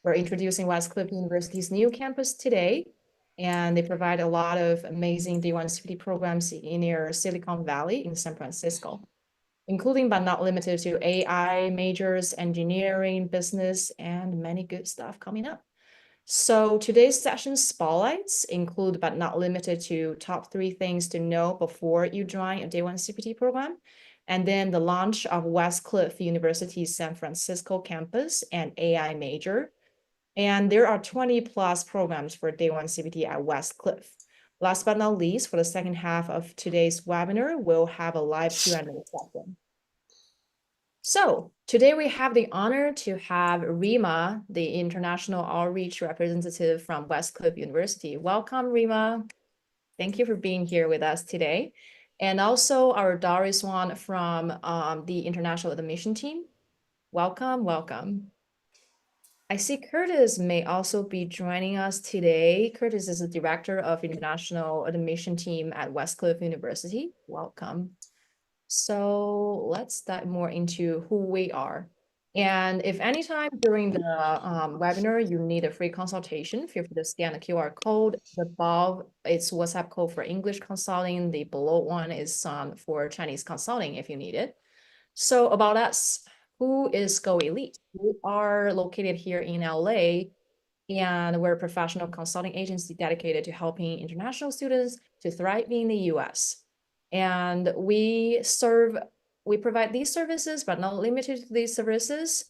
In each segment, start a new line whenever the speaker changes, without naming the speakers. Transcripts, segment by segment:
We're introducing Westcliff University's new campus today, and they provide a lot of amazing Day1CPT programs in near Silicon Valley in San Francisco, including but not limited to AI majors, engineering, business, and many good stuff coming up. So today's session spotlights include but not limited to top 3 things to know before you join a Day1CPT program, and then the launch of Westcliff University's San Francisco campus and AI major. And there are 20 plus programs for Day1CPT at Westcliff. Last but not least, for the second half of today's webinar, we'll have a live Q&A session. So today we have the honor to have Rima, the International Outreach Representative from Westcliff University. Welcome, Rima. Thank you for being here with us today. And also our Doris Swan from the International Admission Team. Welcome, welcome. I see Curtis may also be joining us today. Curtis is the Director of International Admission Team at Westcliff University. Welcome. So let's dive more into who we are. And if anytime during the webinar you need a free consultation, feel free to scan the QR code. The above it's WhatsApp code for English consulting. The below one is for Chinese consulting if you need it. So about us, who is Go Elite? We are located here in LA, and we're a professional consulting agency dedicated to helping international students to thrive in the US. And we provide these services, but not limited to these services.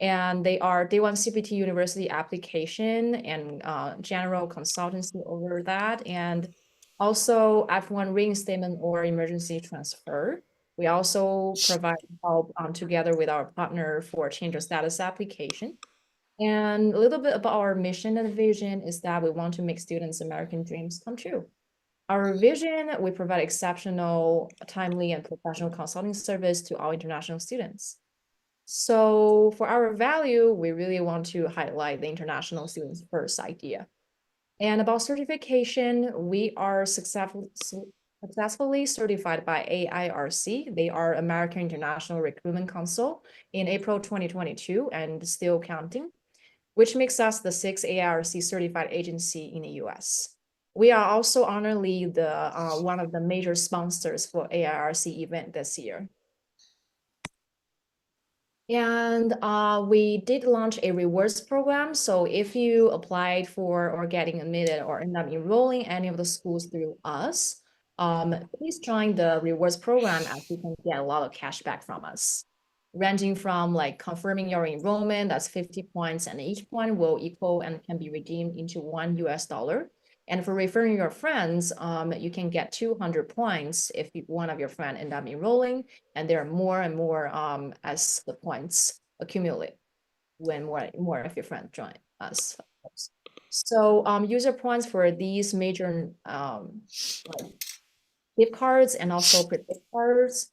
And they are Day1CPT University application and general consultancy over that. And also F1 reinstatement or emergency transfer. We also provide help together with our partner for change of status application. And a little bit about our mission and vision is that we want to make students' American dreams come true. Our vision, we provide exceptional, timely, and professional consulting service to all international students. So for our value, we really want to highlight the international students first idea. And about certification, we are successfully certified by AIRC. They are American International Recruitment Council in April 2022 and still counting, which makes us the 6th AIRC certified agency in the US. We are also honorably one of the major sponsors for AIRC event this year. And we did launch a rewards program. So if you applied for or getting admitted or end up enrolling any of the schools through us, please join the rewards program as you can get a lot of cash back from us, ranging from like confirming your enrollment, that's 50 points, and each point will equal and can be redeemed into $1 US. And for referring your friends, you can get 200 points if one of your friends end up enrolling, and there are more and more as the points accumulate when more of your friends join us. So user points for these major like gift cards and also prepaid cards.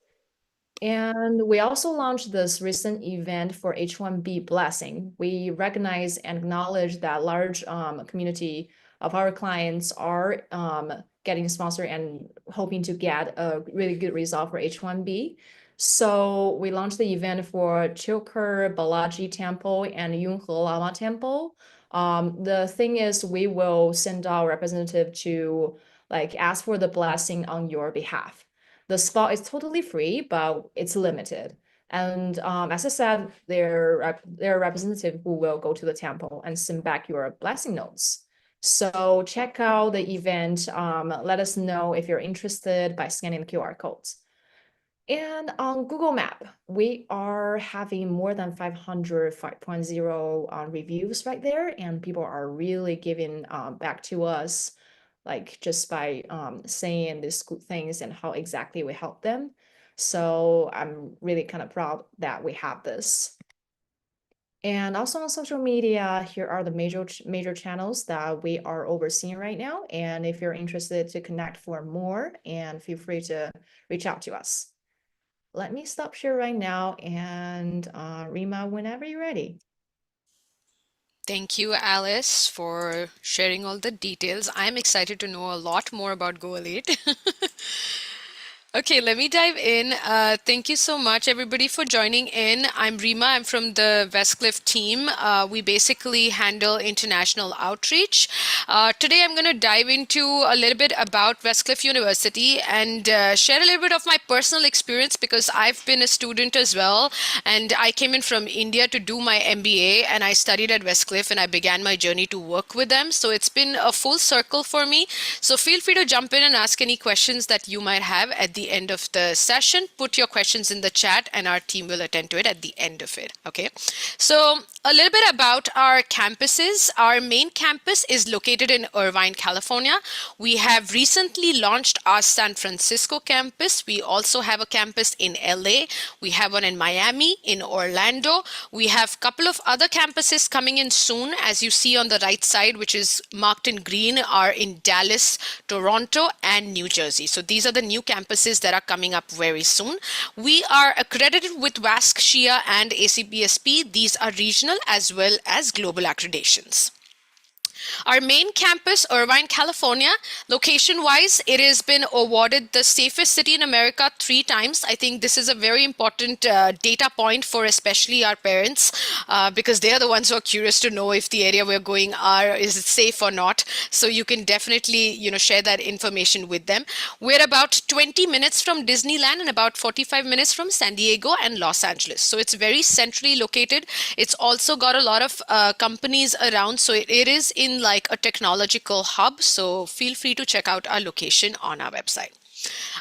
And we also launched this recent event for H1B blessing. We recognize and acknowledge that large community of our clients are getting sponsored and hoping to get a really good result for H1B. So we launched the event for Chilker Balaji Temple and Yunhe Lama Temple. The thing is, we will send our representative to like ask for the blessing on your behalf. The spot is totally free, but it's limited. And as I said, there are representative who will go to the temple and send back your blessing notes. So check out the event. Let us know if you're interested by scanning the QR codes. And on Google Map, we are having more than 500 5.0 reviews right there, and people are really giving back to us, like just by saying these good things and how exactly we help them. So I'm really kind of proud that we have this. And also on social media, here are the major channels that we are overseeing right now. And if you're interested to connect for more, and feel free to reach out to us. Let me stop share right now, and Rima, whenever you're ready.
Thank you, Alice, for sharing all the details. I'm excited to know a lot more about Go Elite. Okay, let me dive in. Thank you so much, everybody, for joining in. I'm Rima. I'm from the Westcliff team. We basically handle international outreach. Today, I'm going to dive into a little bit about Westcliff University and share a little bit of my personal experience because I've been a student as well. And I came in from India to do my MBA, and I studied at Westcliff, and I began my journey to work with them. So it's been a full circle for me. So feel free to jump in and ask any questions that you might have at the end of the session. Put your questions in the chat and our team will attend to it at the end of it. Okay. So a little bit about our campuses. Our main campus is located in Irvine, California. We have recently launched our San Francisco campus. We also have a campus in LA. We have one in Miami, in Orlando. We have a couple of other campuses coming in soon, as you see on the right side, which is marked in green, are in Dallas, Toronto, and New Jersey. So these are the new campuses that are coming up very soon. We are accredited with WASC, SHIA, and ACPSP. These are regional as well as global accreditations. Our main campus, Irvine, California, location-wise, it has been awarded the safest city in America 3 times. I think this is a very important data point for especially our parents because they are the ones who are curious to know if the area we're going is it safe or not. So you can definitely, share that information with them. We're about 20 minutes from Disneyland and about 45 minutes from San Diego and Los Angeles. So it's very centrally located. It's also got a lot of companies around. So it is in like a technological hub. So feel free to check out our location on our website.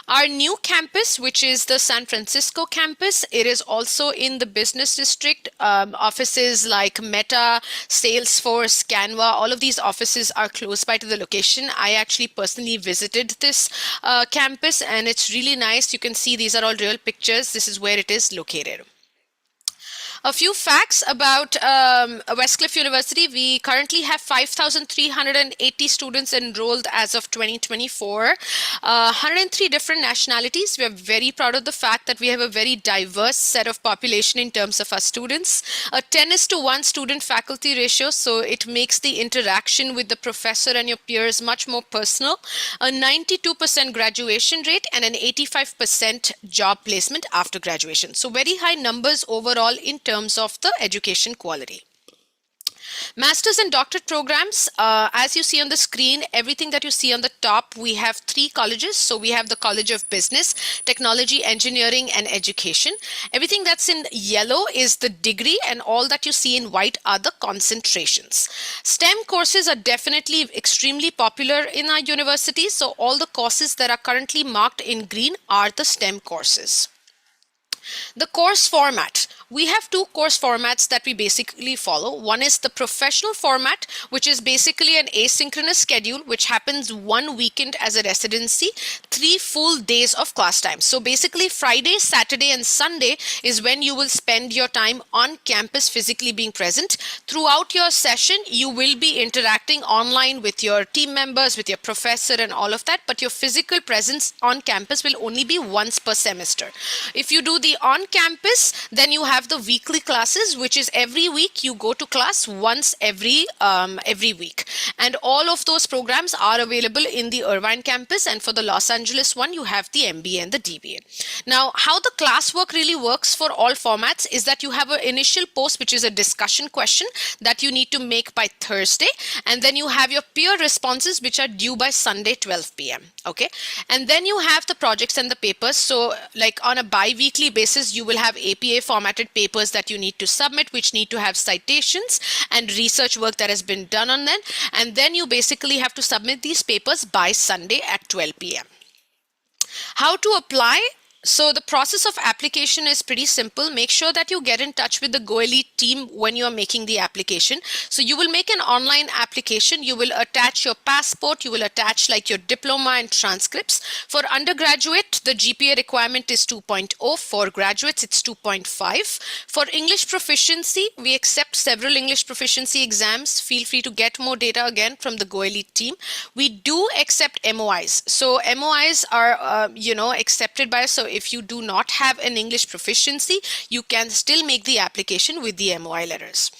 Our new campus, which is the San Francisco campus, it is also in the business district. Offices like Meta, Salesforce, Canva, all of these offices are close by to the location. I actually personally visited this campus and it's really nice. You can see these are all real pictures. This is where it is located. A few facts about Westcliff University. We currently have 5,380 students enrolled as of 2024, 103 different nationalities. We are very proud of the fact that we have a very diverse set of population in terms of our students. A 10:1 student faculty ratio, so it makes the interaction with the professor and your peers much more personal. A 92% graduation rate and an 85% job placement after graduation. So very high numbers overall in terms of the education quality. Master's and doctorate programs, as you see on the screen, everything that you see on the top, we have 3 colleges. So we have the College of Business, Technology, Engineering, and Education. Everything that's in yellow is the degree, and all that you see in white are the concentrations. STEM courses are definitely extremely popular in our university. So all the courses that are currently marked in green are the STEM courses. The course format. We have 2 course formats that we basically follow. One is the professional format, which is basically an asynchronous schedule, which happens 1 weekend as a residency, 3 full days of class time. So basically Friday, Saturday, and Sunday is when you will spend your time on campus physically being present. Throughout your session, you will be interacting online with your team members, with your professor and all of that, but your physical presence on campus will only be once per semester. If you do the on campus, then you have the weekly classes, which is every week you go to class once every week, and all of those programs are available in the Irvine campus, and for the Los Angeles one you have the MBA and the DBA. Now how the classwork really works for all formats is that you have an initial post, which is a discussion question that you need to make by Thursday, and then you have your peer responses, which are due by Sunday 12 p.m. okay, and then you have the projects and the papers. So like on a bi-weekly basis, you will have APA formatted papers that you need to submit, which need to have citations and research work that has been done on them. And then you basically have to submit these papers by Sunday at 12 p.m. How to apply? So the process of application is pretty simple. Make sure that you get in touch with the Go Elite team when you are making the application. So you will make an online application. You will attach your passport. You will attach like your diploma and transcripts. For undergraduate, the GPA requirement is 2.0. For graduates, it's 2.5. For English proficiency, we accept several English proficiency exams. Feel free to get more data again from the Go Elite team. We do accept MOIs. So MOIs are, accepted by us. So if you do not have an English proficiency, you can still make the application with the MOI letters.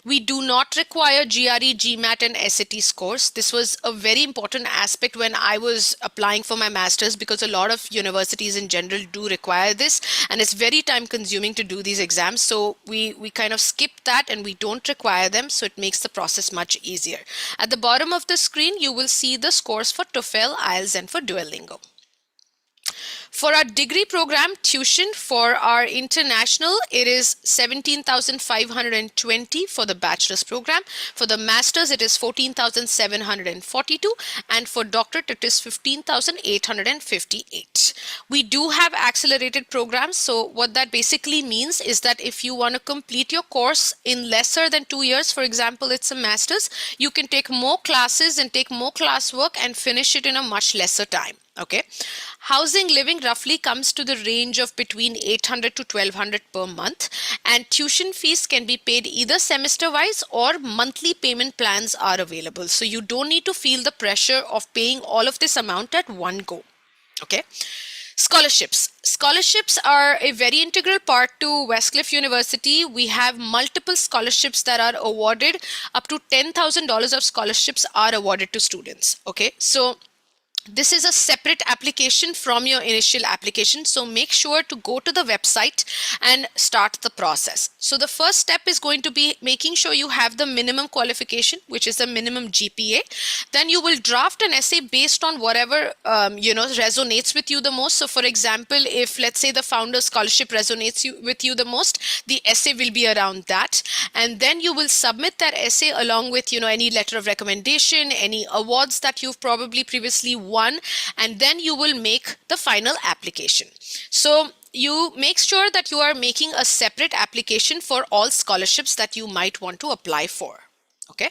We do not require GRE, GMAT, and SAT scores. This was a very important aspect when I was applying for my master's, because a lot of universities in general do require this, and it's very time consuming to do these exams. So we kind of skip that and we don't require them. So it makes the process much easier. At the bottom of the screen, you will see the scores for TOEFL, IELTS, and for Duolingo. For our degree program, tuition for our international, it is 17,520 for the bachelor's program. For the master's, it is 14,742. And for doctorate, it is 15,858. We do have accelerated programs. So what that basically means is that if you want to complete your course in lesser than 2 years, for example, it's a master's, you can take more classes and take more classwork and finish it in a much lesser time. Okay. Housing, living roughly comes to the range of between 800 to 1200 per month, and tuition fees can be paid either semester wise or monthly payment plans are available. So you don't need to feel the pressure of paying all of this amount at one go. Okay. Scholarships. Scholarships are a very integral part to Westcliff University. We have multiple scholarships that are awarded. Up to $10,000 of scholarships are awarded to students. Okay. So this is a separate application from your initial application. So make sure to go to the website and start the process. So the first step is going to be making sure you have the minimum qualification, which is the minimum GPA. Then you will draft an essay based on whatever, resonates with you the most. So for example, if let's say the founder scholarship resonates with you the most, the essay will be around that. And then you will submit that essay along with, any letter of recommendation, any awards that you've probably previously won, and then you will make the final application. So you make sure that you are making a separate application for all scholarships that you might want to apply for. Okay.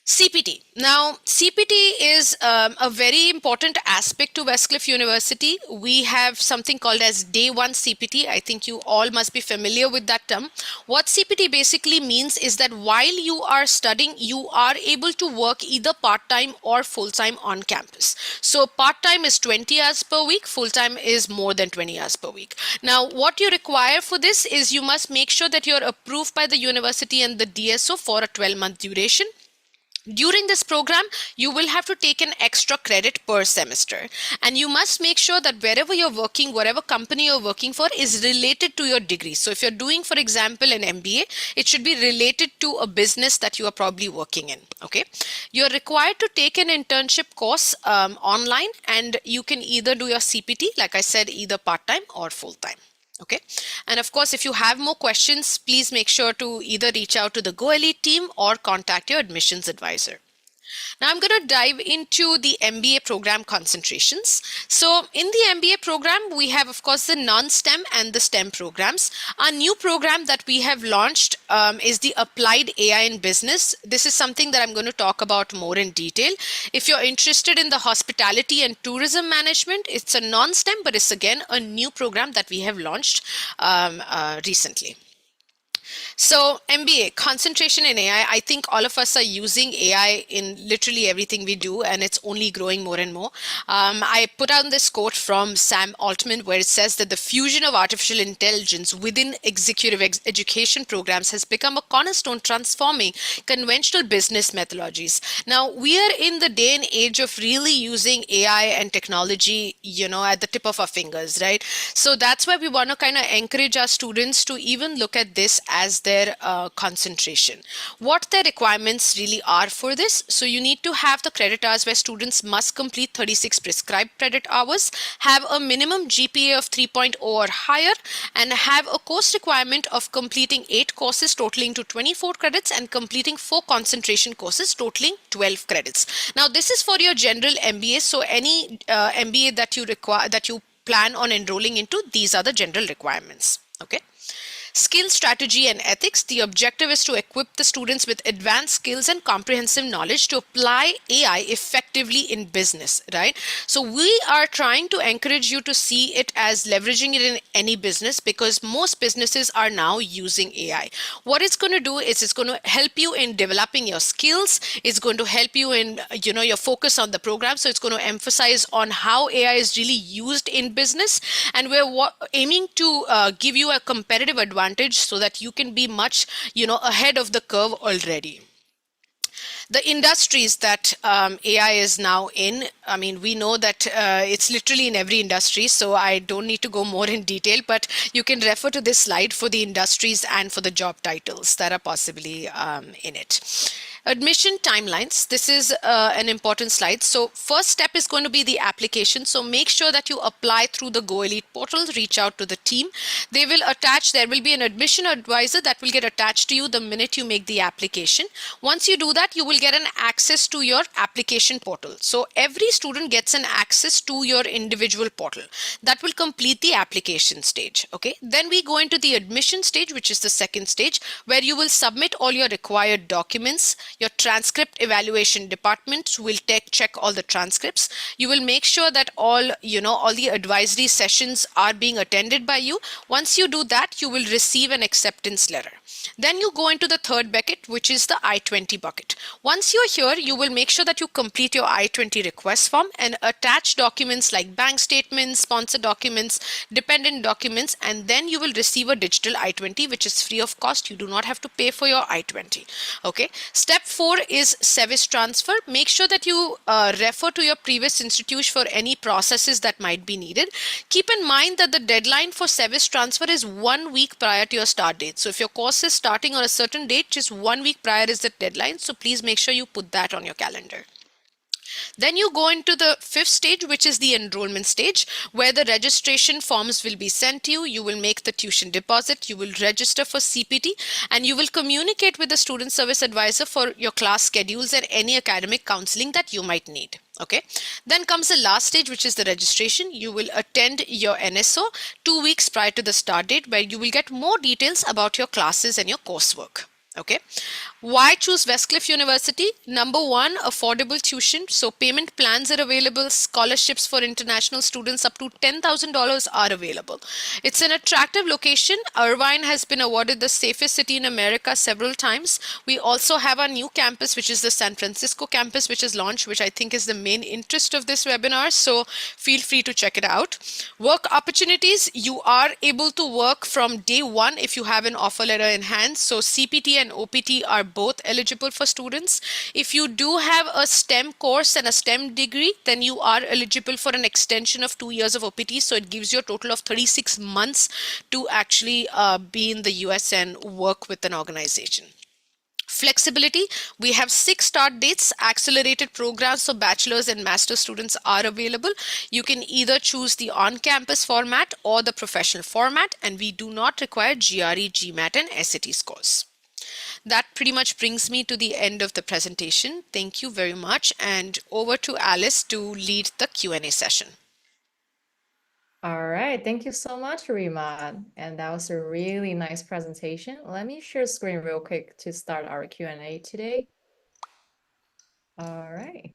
CPT. Now, CPT is a very important aspect to Westcliff University. We have something called as Day1CPT. I think you all must be familiar with that term. What CPT basically means is that while you are studying, you are able to work either part-time or full-time on campus. So part-time is 20 hours per week, full-time is more than 20 hours per week. Now, what you require for this is you must make sure that you're approved by the university and the DSO for a 12-month duration. During this program, you will have to take an extra credit per semester, and you must make sure that wherever you're working, whatever company you're working for is related to your degree. So if you're doing, for example, an MBA, it should be related to a business that you are probably working in. Okay. You're required to take an internship course online, and you can either do your CPT, like I said, either part-time or full-time. Okay. And of course, if you have more questions, please make sure to either reach out to the Go Elite team or contact your admissions advisor. Now I'm going to dive into the MBA program concentrations. So in the MBA program, we have, of course, the non-STEM and the STEM programs. Our new program that we have launched is the Applied AI in Business. This is something that I'm going to talk about more in detail. If you're interested in the hospitality and tourism management, it's a non-STEM, but it's again a new program that we have launched recently. So MBA, concentration in AI, I think all of us are using AI in literally everything we do, and it's only growing more and more. I put out this quote from Sam Altman where it says that the fusion of artificial intelligence within executive education programs has become a cornerstone transforming conventional business methodologies. Now, we are in the day and age of really using AI and technology, at the tip of our fingers, right? So that's why we want to kind of encourage our students to even look at this as their concentration. What the requirements really are for this. So you need to have the credit hours where students must complete 36 prescribed credit hours, have a minimum GPA of 3.0 or higher, and have a course requirement of completing 8 courses totaling to 24 credits and completing 4 concentration courses totaling 12 credits. Now this is for your general MBA. So any MBA that you require, that you plan on enrolling into, these are the general requirements. Okay. Skill, strategy, and ethics. The objective is to equip the students with advanced skills and comprehensive knowledge to apply AI effectively in business, right? So we are trying to encourage you to see it as leveraging it in any business, because most businesses are now using AI. What it's going to do is it's going to help you in developing your skills. It's going to help you in, your focus on the program. So it's going to emphasize on how AI is really used in business. And we're aiming to give you a competitive advantage advantage so that you can be much, ahead of the curve already. The industries that AI is now in, I mean, we know that it's literally in every industry, so I don't need to go more in detail, but you can refer to this slide for the industries and for the job titles that are possibly in it. Admission timelines. This is an important slide. So first step is going to be the application. So make sure that you apply through the Go Elite portal, reach out to the team. There will be an admission advisor that will get attached to you the minute you make the application. Once you do that, you will get an access to your application portal. So every student gets an access to your individual portal. That will complete the application stage. Okay. Then we go into the admission stage, which is the second stage, where you will submit all your required documents. Your transcript evaluation department will check all the transcripts. You will make sure that all the advisory sessions are being attended by you. Once you do that, you will receive an acceptance letter. Then you go into the third bucket, which is the I-20 bucket. Once you're here, you will make sure that you complete your I-20 request form and attach documents like bank statements, sponsor documents, dependent documents, and then you will receive a digital I-20, which is free of cost. You do not have to pay for your I-20. Okay. Step 4 is service transfer. Make sure that you refer to your previous institution for any processes that might be needed. Keep in mind that the deadline for service transfer is 1 week prior to your start date. So if your course is starting on a certain date, just 1 week prior is the deadline. So please make sure you put that on your calendar. Then you go into the fifth stage, which is the enrollment stage, where the registration forms will be sent to you. You will make the tuition deposit, you will register for CPT, and you will communicate with the student service advisor for your class schedules and any academic counseling that you might need. Okay. Then comes the last stage, which is the registration. You will attend your NSO 2 weeks prior to the start date, where you will get more details about your classes and your coursework. Okay. Why choose Westcliff University? Number one, affordable tuition. So payment plans are available. Scholarships for international students up to $10,000 are available. It's an attractive location. Irvine has been awarded the safest city in America several times. We also have our new campus, which is the San Francisco campus, which is launched, which I think is the main interest of this webinar. So feel free to check it out. Work opportunities. You are able to work from day one if you have an offer letter in hand. So CPT and OPT are both eligible for students. If you do have a STEM course and a STEM degree, then you are eligible for an extension of 2 years of OPT. So it gives you a total of 36 months to actually be in the US and work with an organization. Flexibility, we have 6 start dates. Accelerated programs for bachelor's and master's students are available. You can either choose the on-campus format or the professional format, and we do not require GRE, GMAT, and SAT scores. That pretty much brings me to the end of the presentation. Thank you very much, and over to Alice to lead the Q&A session.
All right, thank you so much, Rima. And that was a really nice presentation. Let me share screen real quick to start our Q&A today. All right.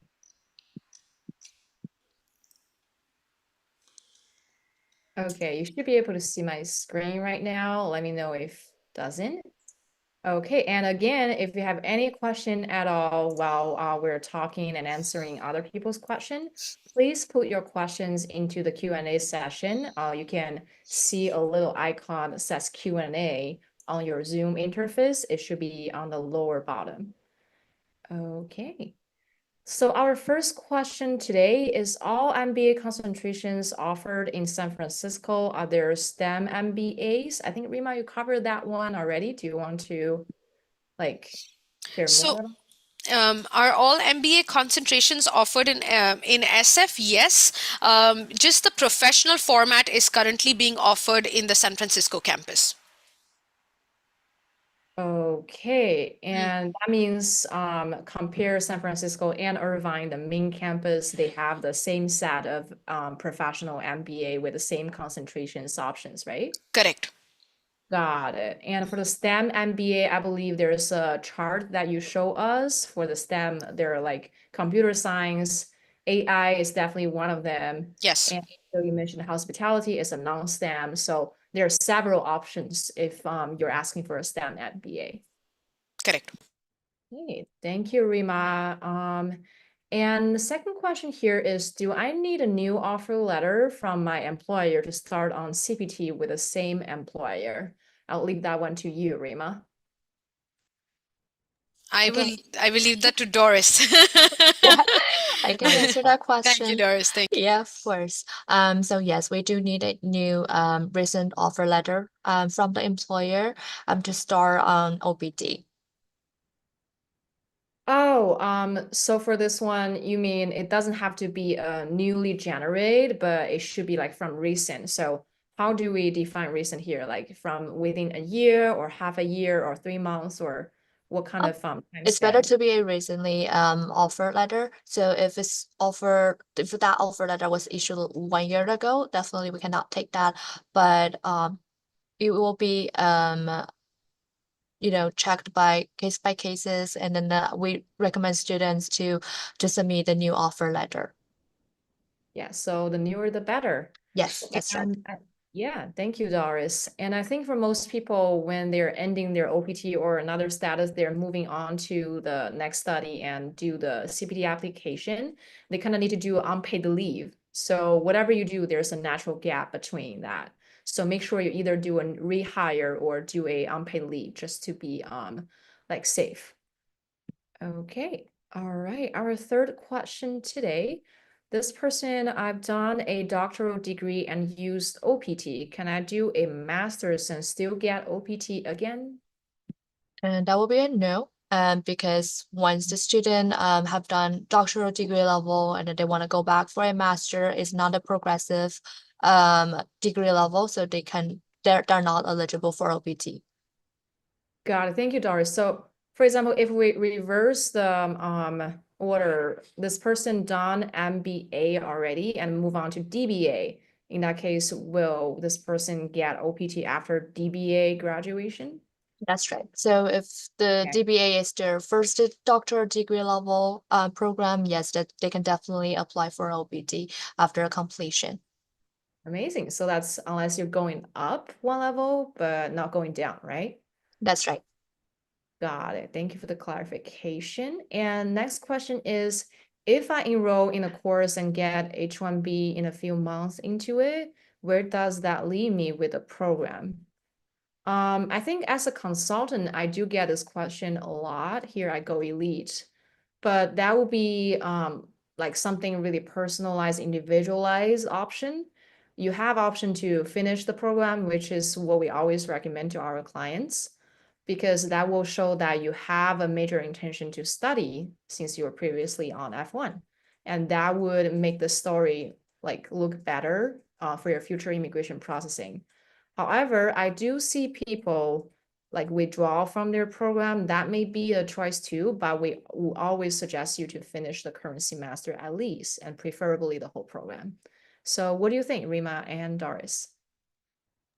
Okay, you should be able to see my screen right now. Let me know if it doesn't. Okay, and again, if you have any question at all while we're talking and answering other people's questions, please put your questions into the Q&A session. You can see a little icon that says Q&A on your Zoom interface. It should be on the lower bottom. Okay. So our first question today is, all MBA concentrations offered in San Francisco, are there STEM MBAs? I think, Rima, you covered that one already. Do you want to share more?
Are all MBA concentrations offered in SF? Yes. Just the professional format is currently being offered in the San Francisco campus.
Okay, and that means compare San Francisco and Irvine, the main campus, they have the same set of professional MBA with the same concentrations options, right?
Correct.
Got it. And for the STEM MBA, I believe there's a chart that you show us for the STEM. There are like computer science, AI is definitely one of them.
Yes.
And so you mentioned hospitality is a non-STEM. So there are several options if you're asking for a STEM MBA.
Correct.
Okay, thank you, Rima. And the second question here is, do I need a new offer letter from my employer to start on CPT with the same employer? I'll leave that one to you, Rima.
I will
Okay.
I will leave that to Doris.
Yeah, I can answer that
Thank you,
question.
Doris. Thank you.
Yeah, of course. So yes, we do need a new recent offer letter from the employer to start on OPT.
Oh, so for this one, you mean it doesn't have to be newly generated, but it should be like from recent. So how do we define recent here? Like from within a year or half a year or 3 months or what kind
Um,
of time
it's better
span?
to be a recently offer letter. So if that offer letter was issued 1 year ago, definitely we cannot take that. But it will be checked by cases, and then we recommend students to submit the new offer letter.
Yeah, so the newer the better.
Yes, that's right.
And yeah, thank you, Doris. And I think for most people, when they're ending their OPT or another status, they're moving on to the next study and do the CPT application. They kind of need to do unpaid leave. So whatever you do, there's a natural gap between that. So make sure you either do a rehire or do a unpaid leave just to be like safe. Okay, all right. Our third question today. This person, I've done a doctoral degree and used OPT. Can I do a master's and still get OPT again?
And that will be a no. Because once the student have done doctoral degree level and then they want to go back for a master, it's not a progressive degree level, so they're not eligible for OPT.
Got it. Thank you, Doris. So, for example, if we reverse the order, this person done MBA already and move on to DBA. In that case, will this person get OPT after DBA graduation?
That's right. So if the
Okay.
DBA is their first doctoral degree level program, yes, that they can definitely apply for OPT after completion.
Amazing. So that's unless you're going up one level, but not going down, right?
That's right.
Got it. Thank you for the clarification. And next question is, if I enroll in a course and get H-1B in a few months into it, where does that leave me with the program? I think as a consultant, I do get this question a lot. Here I go elite, but that will be like something really personalized, individualized option. You have option to finish the program, which is what we always recommend to our clients, because that will show that you have a major intention to study since you were previously on F1. And that would make the story like look better for your future immigration processing. However, I do see people like withdraw from their program. That may be a choice too, but we will always suggest you to finish the current semester at least, and preferably the whole program. So what do you think, Rima and Doris?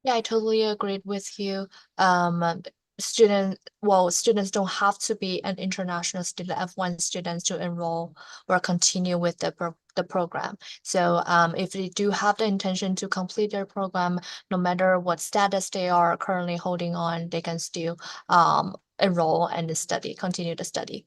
Yeah, I totally agreed with you. Students don't have to be an international student, F1 students to enroll or continue with the program. So if they do have the intention to complete their program, no matter what status they are currently holding on, they can still enroll and continue to study.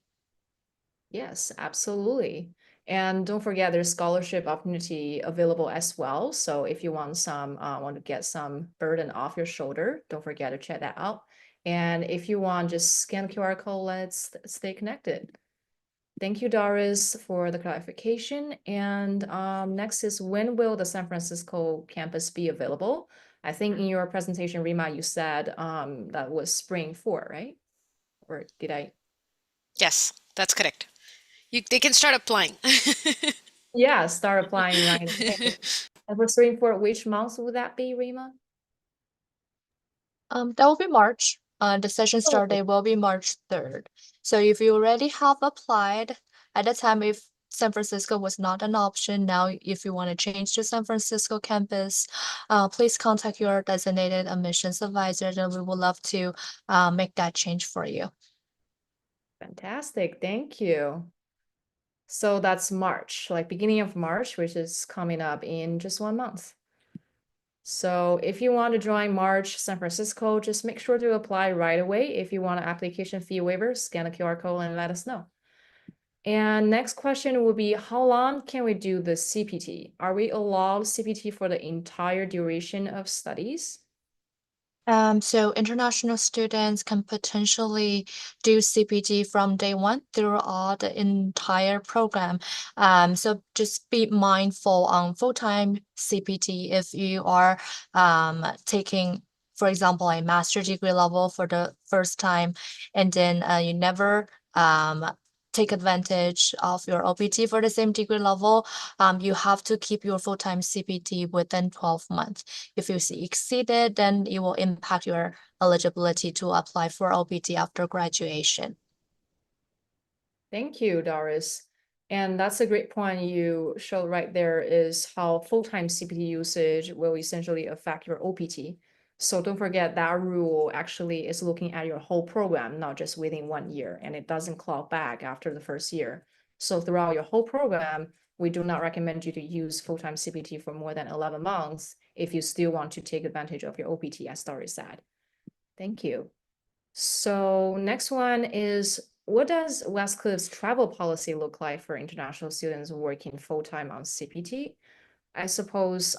Yes, absolutely. And don't forget there's scholarship opportunity available as well. So if you want want to get some burden off your shoulder, don't forget to check that out. And if you want, just scan the QR code, let's stay connected. Thank you, Doris, for the clarification. And next is, when will the San Francisco campus be available? I think in your presentation, Rima, you said that was spring 4, right? Or did I?
Yes, that's correct. They can start applying.
Yeah, start applying right away. And for spring 4, which month would that be, Rima?
That will be March. The session start
Oh,
date will be March 3rd. So if you already have applied at the time, if San Francisco was not an option, now if you want to change to San Francisco campus, please contact your designated admissions advisor, and we would love to make that change for you.
fantastic. Thank you. So that's March, like beginning of March, which is coming up in just 1 month. So if you want to join March San Francisco, just make sure to apply right away. If you want an application fee waiver, scan the QR code and let us know. And next question will be, how long can we do the CPT? Are we allowed CPT for the entire duration of studies?
So international students can potentially do CPT from day one throughout the entire program. So just be mindful on full-time CPT if you are taking, for example, a master degree level for the first time, and then you never take advantage of your OPT for the same degree level. You have to keep your full-time CPT within 12 months. If you exceed it, then it will impact your eligibility to apply for OPT after graduation.
Thank you, Doris. And that's a great point you showed right there is how full-time CPT usage will essentially affect your OPT. So don't forget that rule actually is looking at your whole program, not just within 1 year, and it doesn't claw back after the first year. So throughout your whole program, we do not recommend you to use full-time CPT for more than 11 months if you still want to take advantage of your OPT, as Doris said. Thank you. So next one is, what does Westcliff's travel policy look like for international students working full-time on CPT? I suppose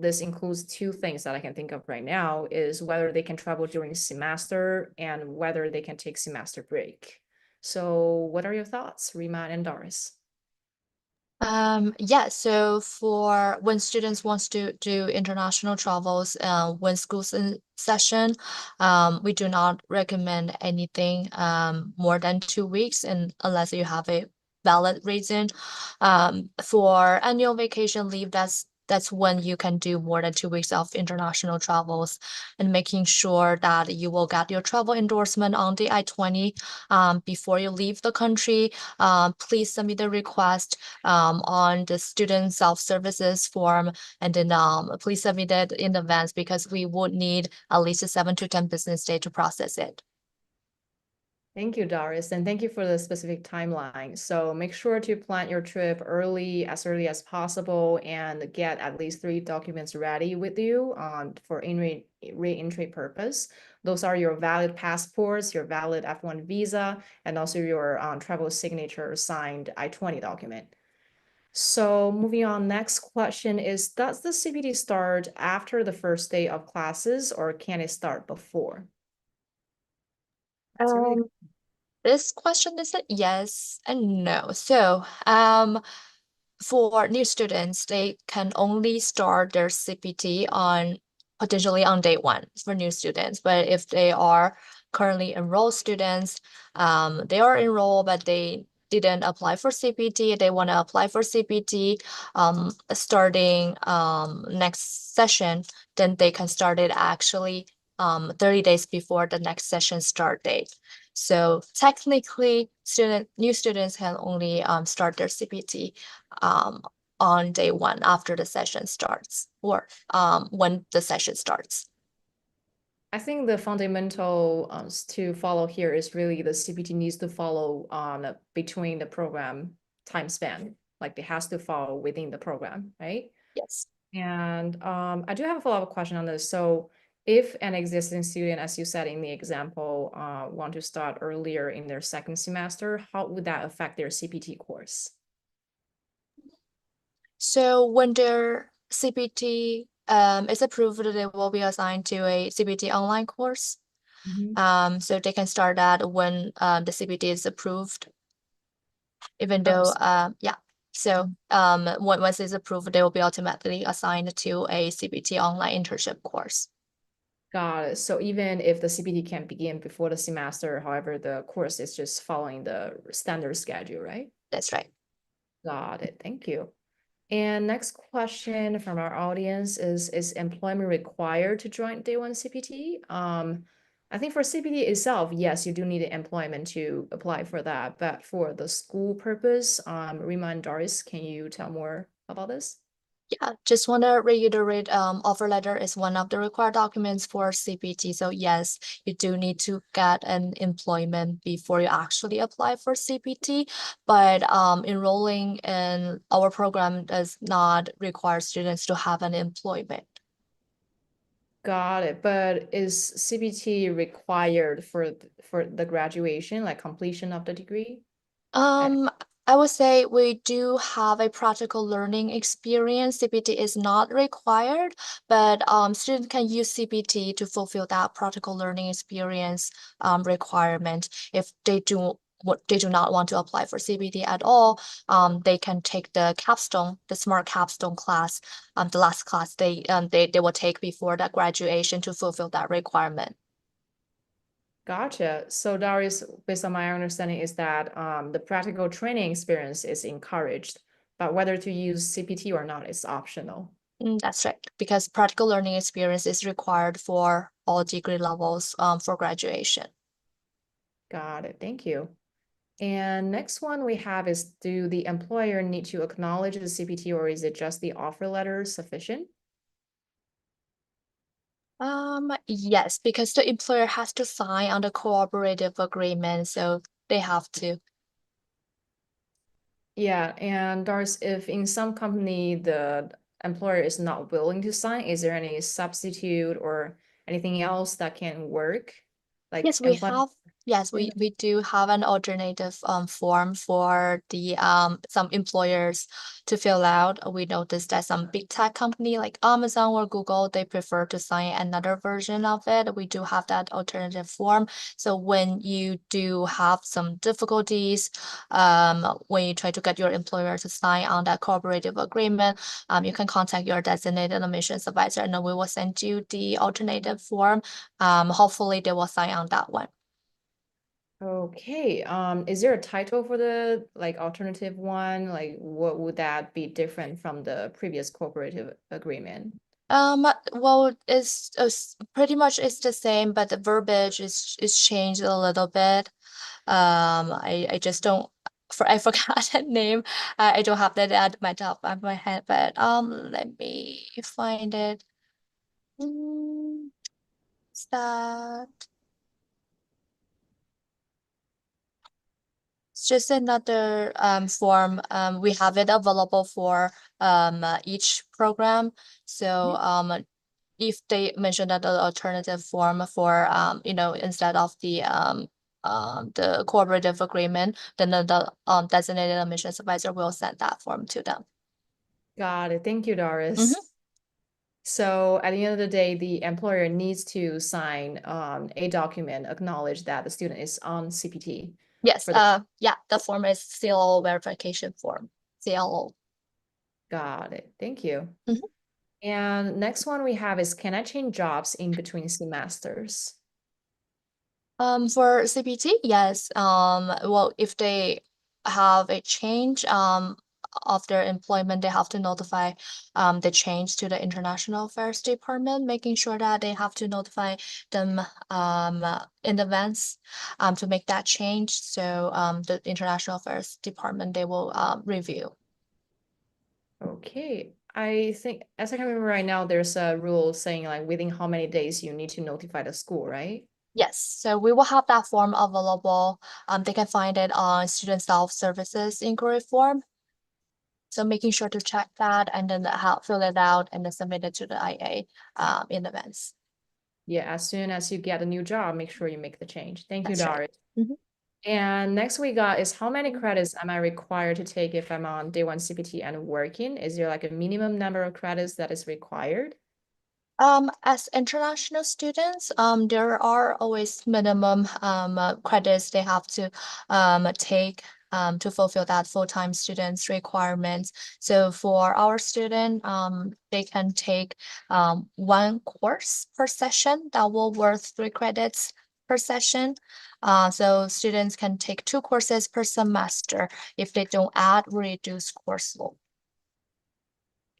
this includes two things that I can think of right now is whether they can travel during semester and whether they can take semester break. So what are your thoughts, Rima and Doris?
Yeah, so for when students wants to do international travels, when school's in session, we do not recommend anything more than 2 weeks, and unless you have a valid reason. For annual vacation leave, that's when you can do more than 2 weeks of international travels, and making sure that you will get your travel endorsement on the I-20 before you leave the country. Please submit the request on the student self-services form, and then please submit it in advance because we would need at least a 7 to 10 business day to process it.
Thank you, Doris, and thank you for the specific timeline. So make sure to plan your trip as early as possible, and get at least 3 documents ready with you for re-entry purpose. Those are your valid passports, your valid F1 visa, and also your travel signature signed I-20 document. So moving on, next question is, does the CPT start after the first day of classes, or can it start before? That's a really
This question is a yes and no. So, for new students, they can only start their CPT potentially on day one for new students. But if they are currently enrolled students, they are enrolled, but they didn't apply for CPT. They want to apply for CPT starting next session, then they can start it actually 30 days before the next session start date. So technically, new students can only start their CPT on day one after the session starts, or when the session starts.
I think the fundamental to follow here is really the CPT needs to follow between the program time span, like it has to fall within the program, right?
Yes.
And I do have a follow-up question on this. So if an existing student, as you said in the example, want to start earlier in their second semester, how would that affect their CPT course?
So when their CPT is approved, they will be assigned to a CPT online course. So they can start that when the CPT is approved, even though yeah. So once it's approved, they will be automatically assigned to a CPT online internship course.
Got it. So even if the CPT can begin before the semester, however, the course is just following the standard schedule, right?
That's right.
Got it. Thank you. And next question from our audience is employment required to join day one CPT? I think for CPT itself, yes, you do need employment to apply for that. But for the school purpose, Rima and Doris, can you tell more about this?
Yeah, just want to reiterate, offer letter is one of the required documents for CPT. So yes, you do need to get an employment before you actually apply for CPT. But enrolling in our program does not require students to have an employment.
Got it. But is CPT required for the graduation, like completion of the degree?
Um, I would say we do have a practical learning experience. CPT is not required, but students can use CPT to fulfill that practical learning experience requirement. If they do not want to apply for CPT at all, they can take the capstone, the smart capstone class, the last class they will take before that graduation to fulfill that requirement.
Gotcha. So Darius, based on my understanding, is that the practical training experience is encouraged, but whether to use CPT or not is optional.
That's right, because practical learning experience is required for all degree levels for graduation.
Got it. Thank you. And next one we have is, do the employer need to acknowledge the CPT, or is it just the offer letter sufficient?
Yes, because the employer has to sign on the cooperative agreement, so they have to.
Yeah, and Doris, if in some company the employer is not willing to sign, is there any substitute or anything else that can work? Like
Yes, we
employment?
have. Yes, we do have an alternative form for the some employers to fill out. We noticed that some big tech company like Amazon or Google, they prefer to sign another version of it. We do have that alternative form. So when you do have some difficulties, when you try to get your employer to sign on that cooperative agreement, you can contact your designated admissions advisor, and then we will send you the alternative form. Hopefully they will sign on that one.
Okay, is there a title for the like alternative one? Like what would that be different from the previous cooperative agreement?
Well, it's pretty much it's the same, but the verbiage is changed a little bit. I just don't I forgot that name. I don't have that at my top of my head, but let me find it. Is that It's just another form. We have it available for each program. So if they mention that the alternative form for instead of the cooperative agreement, then the designated admissions supervisor will send that form to them.
Got it. Thank you, Doris. So at the end of the day, the employer needs to sign a document, acknowledge that the student is on CPT.
Yes,
For the
yeah, the form is CLO verification form, CLO.
Got it. Thank you.
Mhm.
And next one we have is, can I change jobs in between semesters?
For CPT, yes. Well, if they have a change of their employment, they have to notify the change to the International Affairs Department, making sure that they have to notify them in advance to make that change. So the International Affairs Department, they will review.
Okay. I think, as I can remember right now, there's a rule saying like within how many days you need to notify the school, right?
Yes, so we will have that form available. They can find it on Student Self-Services Inquiry Form. So making sure to check that and then fill it out and then submit it to the IA in advance.
Yeah, as soon as you get a new job, make sure you make the change. Thank you,
That's right.
Doris.
Mhm.
And next we got is, how many credits am I required to take if I'm on day one CPT and working? Is there like a minimum number of credits that is required?
As international students, there are always minimum credits they have to take to fulfill that full-time students requirements. So for our student, they can take one course per session that will worth 3 credits per session. So students can take 2 courses per semester if they don't add reduced course load.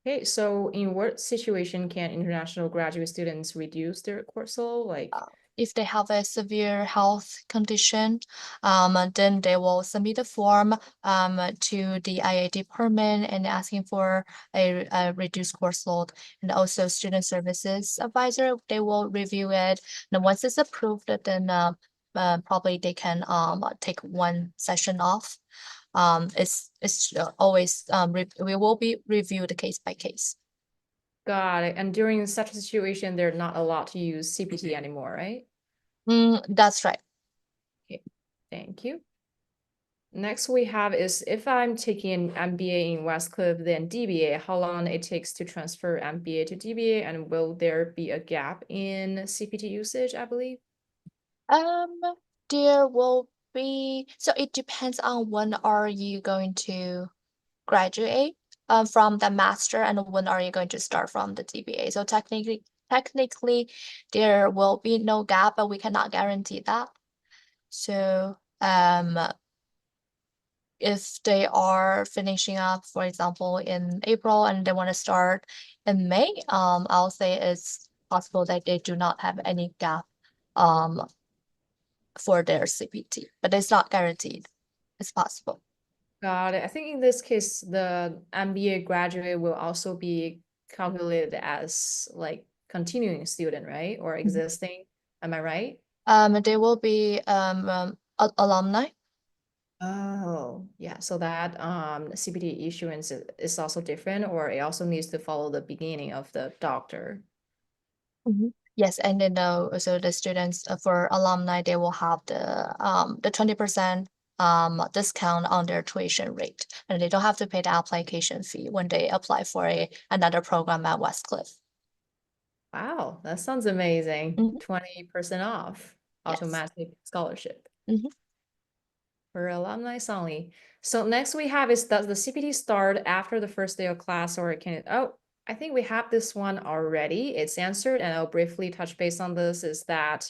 Okay, so in what situation can international graduate students reduce their course load? Like,
If they have a severe health condition, then they will submit a form to the IA department and asking for a reduced course load. And also student services advisor, they will review it. And once it's approved, then probably they can take one session off. It's always we will be reviewed case by case.
got it. And during such a situation, they're not allowed to use CPT anymore, right?
That's right.
Okay, thank you. next we have is if I'm taking MBA in Westcliff, then DBA, how long it takes to transfer MBA to DBA, and will there be a gap in CPT usage, I believe?
Um, there will be, so it depends on when are you going to graduate from the master and when are you going to start from the DBA. So technically there will be no gap, but we cannot guarantee that. So if they are finishing up, for example, in April and they want to start in May, I'll say it's possible that they do not have any gap for their CPT, but it's not guaranteed. It's possible.
Got it. I think in this case, the MBA graduate will also be calculated as like continuing student, right? Or existing. Am I right?
They will be alumni.
Oh, yeah. So that CPT issuance is also different, or it also needs to follow the beginning of the doctor.
Yes, and then so the students for alumni, they will have the 20% discount on their tuition rate, and they don't have to pay the application fee when they apply for another program at Westcliff.
Wow, that sounds amazing.
Mhm.
20% off
Yes.
automatic scholarship
Mhm.
for alumni only. So next we have is, does the CPT start after the first day of class, or can it, oh, I think we have this one already. It's answered, and I'll briefly touch base on this, is that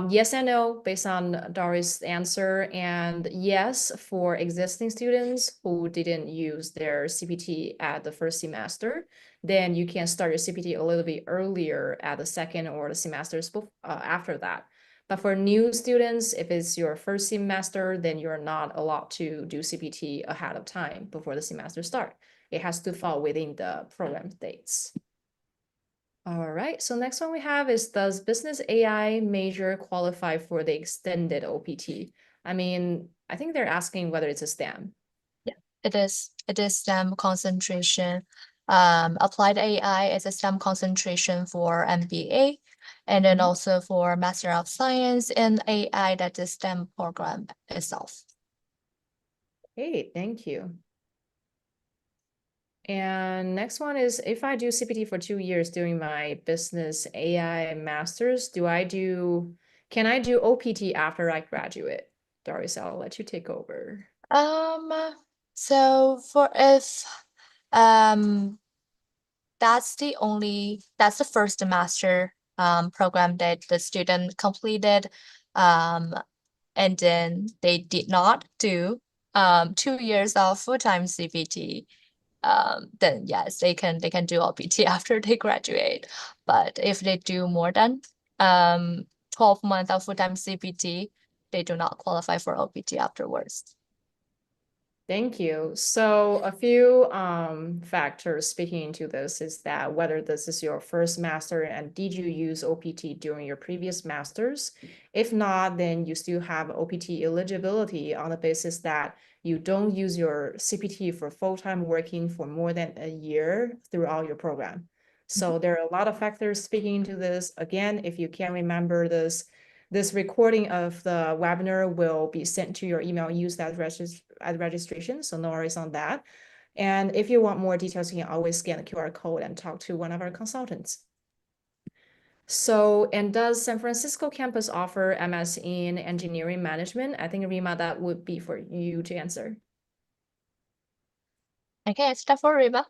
yes and no based on Doris' answer. And yes, for existing students who didn't use their CPT at the first semester, then you can start your CPT a little bit earlier at the second or the semesters after that. But for new students, if it's your first semester, then you're not allowed to do CPT ahead of time before the semester start. It has to fall within the program dates. All right, so next one we have is, does business AI major qualify for the extended OPT? I mean, I think they're asking whether it's a STEM.
Yeah, it is. It is STEM concentration. Applied AI is a STEM concentration for MBA, and then also for Master of Science in AI, that's a STEM program itself.
Hey, thank you. And next one is, if I do CPT for 2 years doing my business AI master's, can I do OPT after I graduate? Doris, I'll let you take over.
So for if that's the first master program that the student completed, and then they did not do 2 years of full-time CPT, then yes, they can do OPT after they graduate. But if they do more than 12 months of full-time CPT, they do not qualify for OPT afterwards.
Thank you. So a few factors speaking into this is that whether this is your first master and did you use OPT during your previous masters? If not, then you still have OPT eligibility on the basis that you don't use your CPT for full-time working for more than a year throughout your program. So there are a lot of factors speaking into this. Again, if you can't remember this recording of the webinar will be sent to your email used at registration, so no worries on that. And if you want more details, you can always scan the QR code and talk to one of our consultants. So, and does San Francisco campus offer MS in engineering management? I think, Rima, that would be for you to answer.
Okay, it's time for Rima.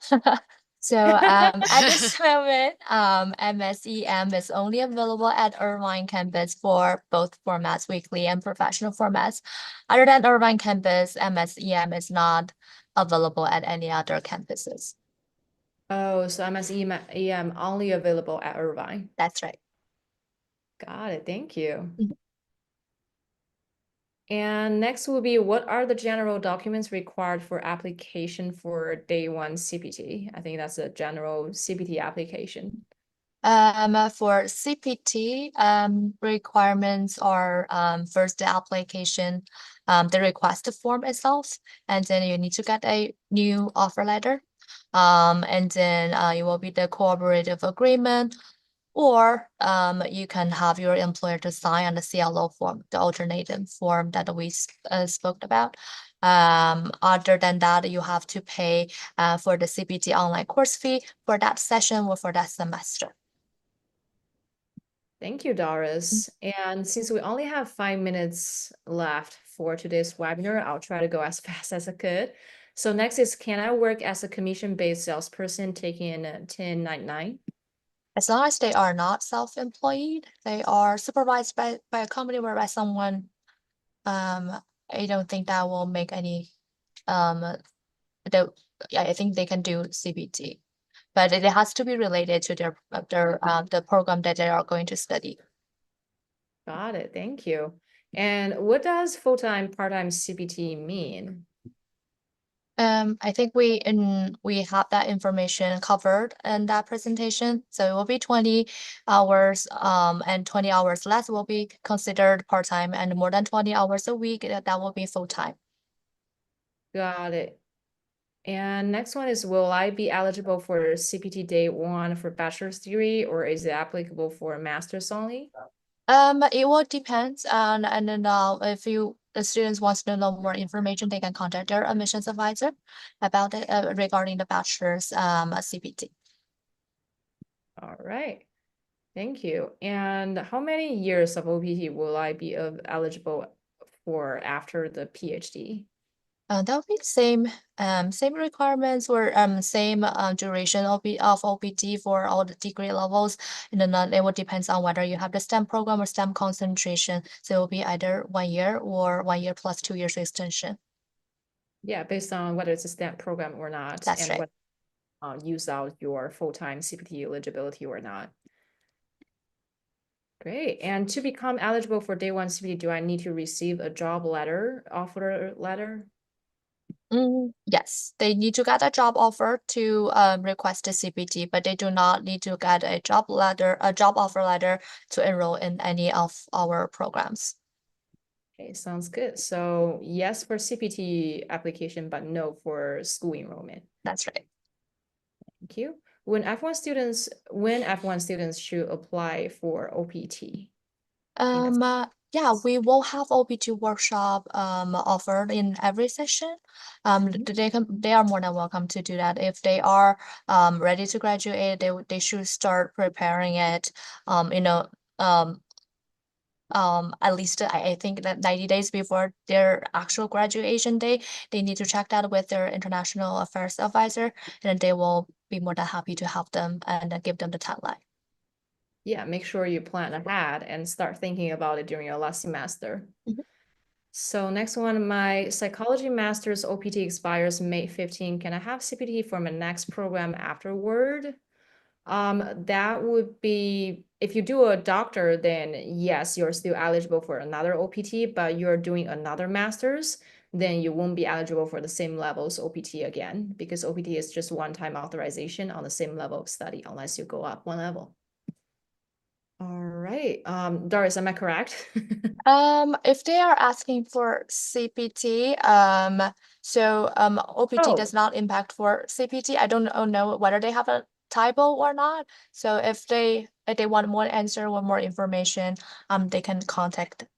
So at this moment, MSEM is only available at Irvine campus for both formats, weekly and professional formats. Other than Irvine campus, MSEM is not available at any other campuses.
Oh, so MSEM only available at Irvine.
That's right.
Got it. Thank you.
Mhm.
And next will be, what are the general documents required for application for day one CPT? I think that's a general CPT application.
For CPT, requirements are first the application, the request form itself, and then you need to get a new offer letter. And then it will be the cooperative agreement, Or you can have your employer to sign on the CLO form, the alternative form that we spoke about. Other than that, you have to pay for the CPT online course fee for that session or for that semester.
Thank you, Doris. And since we only have 5 minutes left for today's webinar, I'll try to go as fast as I could. So next is, can I work as a commission-based salesperson taking 1099?
As long as they are not self-employed, they are supervised by a company or by someone, I don't think that will make any, I think they can do CPT, but it has to be related to their the program that they are going to study.
Got it. Thank you. And what does full-time, part-time CPT mean?
I think we have that information covered in that presentation. So it will be 20 hours, and 20 hours less will be considered part-time, and more than 20 hours a week, that will be full-time.
Got it. And next one is, will I be eligible for CPT day one for bachelor's degree, or is it applicable for master's only?
It will depend on, and then if the students wants to know more information, they can contact their admissions advisor about it regarding the bachelor's CPT.
All right. Thank you. And how many years of OPT will I be eligible for after the PhD?
That will be same requirements or same duration of OPT for all the degree levels, and then it will depends on whether you have the STEM program or STEM concentration. So it will be either 1 year or 1 year plus 2 years extension.
Yeah, based on whether it's a STEM program or not.
That's
and
right.
what use out your full-time CPT eligibility or not. Great. And to become eligible for day one CPT, do I need to receive a job letter, offer letter?
Yes, they need to get a job offer to request a CPT, but they do not need to get a job offer letter to enroll in any of our programs.
Okay, sounds good. So yes for CPT application, but no for school enrollment.
That's right.
Thank you. When F1 students should apply for OPT?
Yeah, we will have OPT workshop offered in every session. They are more than welcome to do that. If they are ready to graduate, they should start preparing it, at least I think that 90 days before their actual graduation day. They need to check that with their international affairs advisor, and they will be more than happy to help them and give them the timeline.
Yeah, make sure you plan ahead and start thinking about it during your last semester. So next one, my psychology master's OPT expires May 15. Can I have CPT for my next program afterward? That would be, if you do a doctor, then yes, you're still eligible for another OPT, but you're doing another master's, then you won't be eligible for the same levels OPT again, because OPT is just one-time authorization on the same level of study, unless you go up one level. All right, Doris, am I correct?
If they are asking for CPT, OPT does not impact for CPT. I don't know whether they have a typo or not. So if they want more answer or more information, they can contact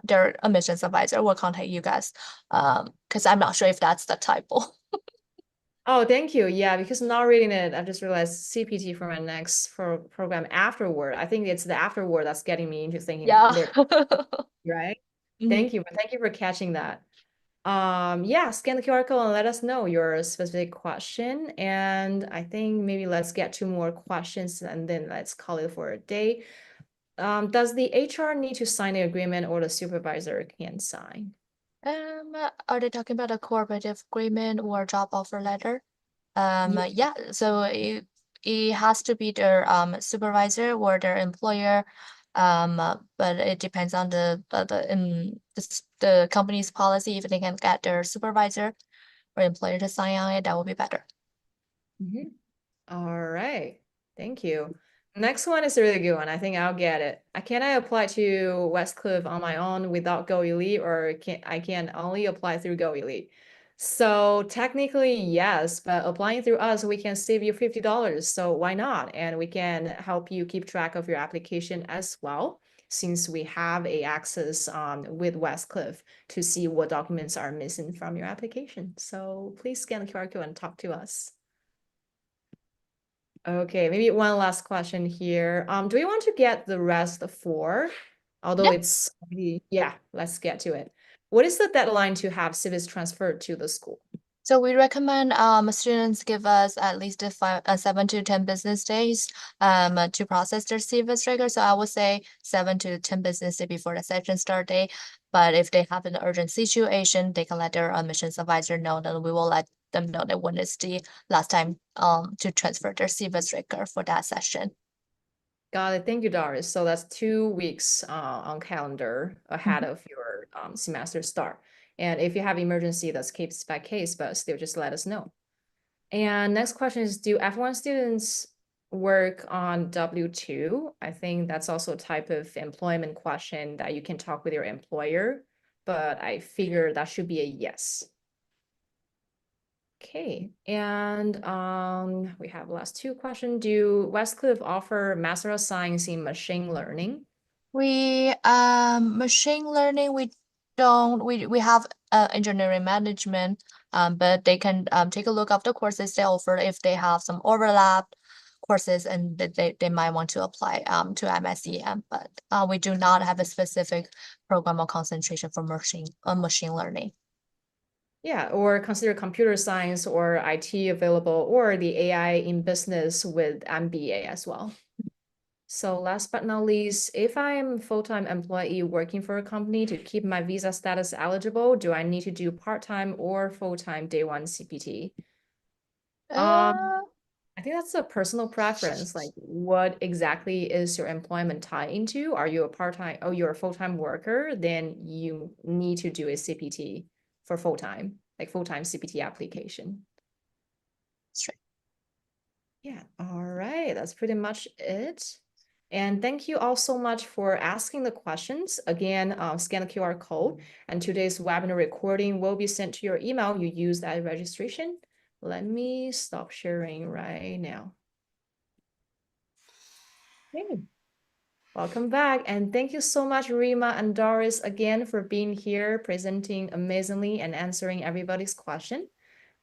their admissions advisor or contact you guys. Because I'm not sure if that's the typo.
Oh, thank you. Yeah, because now reading it, I just realized CPT for my next program afterward. I think it's the afterward that's getting me into thinking
Yeah.
right? Thank you. Thank you for catching that. Yeah, scan the QR code and let us know your specific question. And I think maybe let's get 2 more questions and then let's call it for a day. Does the HR need to sign the agreement or the supervisor can sign?
Are they talking about a cooperative agreement or job offer letter? Yeah, so it has to be their supervisor or their employer, but it depends on the company's policy. If they can get their supervisor or employer to sign on it, that would be better.
All right, thank you. Next one is a really good one. I think I'll get it. Can I apply to Westcliff on my own without Go Elite, or I can only apply through Go Elite? So technically, yes, but applying through us, we can save you $50. So why not? And we can help you keep track of your application as well, since we have a access with Westcliff to see what documents are missing from your application. So please scan the QR code and talk to us. Okay, maybe one last question here. Do we want to get the rest for? Although it's yeah, let's get to it. What is the deadline to have civics transferred to the school?
So we recommend students give us at least 7 to 10 business days to process their CVS record. So I would say 7 to 10 business days before the session start date. But if they have an urgent situation, they can let their admissions advisor know, and we will let them know that when is the last time to transfer their CVS record for that session.
Got it. Thank you, Doris. So that's 2 weeks on calendar ahead of your semester start. And if you have emergency, that's case by case, but still just let us know. And next question is, do F1 students work on W-2? I think that's also a type of employment question that you can talk with your employer, but I figure that should be a yes. Okay, and we have last two questions. Do Westcliff offer Master of Science in Machine Learning?
We machine learning, we don't, we have engineering management, but they can take a look of the courses they offer if they have some overlap courses, and they might want to apply to MSEM, but we do not have a specific program or concentration for machine learning.
Yeah, or consider computer science or IT available, or the AI in business with MBA as well. So last but not least, if I'm a full-time employee working for a company to keep my visa status eligible, do I need to do part-time or full-time day one CPT? I think that's a personal preference. Like, what exactly is your employment tied into? Are you a part-time? Oh, you're a full-time worker, then you need to do a CPT for full-time, like full-time CPT application.
That's right.
Yeah, all right, that's pretty much it. And thank you all so much for asking the questions. Again, scan the QR code, and today's webinar recording will be sent to your email you used at registration. Let me stop sharing right now. Okay. Welcome back, and thank you so much, Rima and Doris, again for being here, presenting amazingly and answering everybody's question.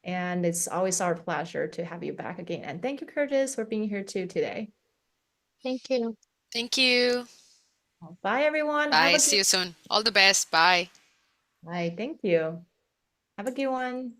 And it's always our pleasure to have you back again. And thank you, Curtis, for being here too today.
Thank you.
Thank you.
Bye, everyone.
Bye. See you soon. All the best. Bye.
Bye. Thank you. Have a good one.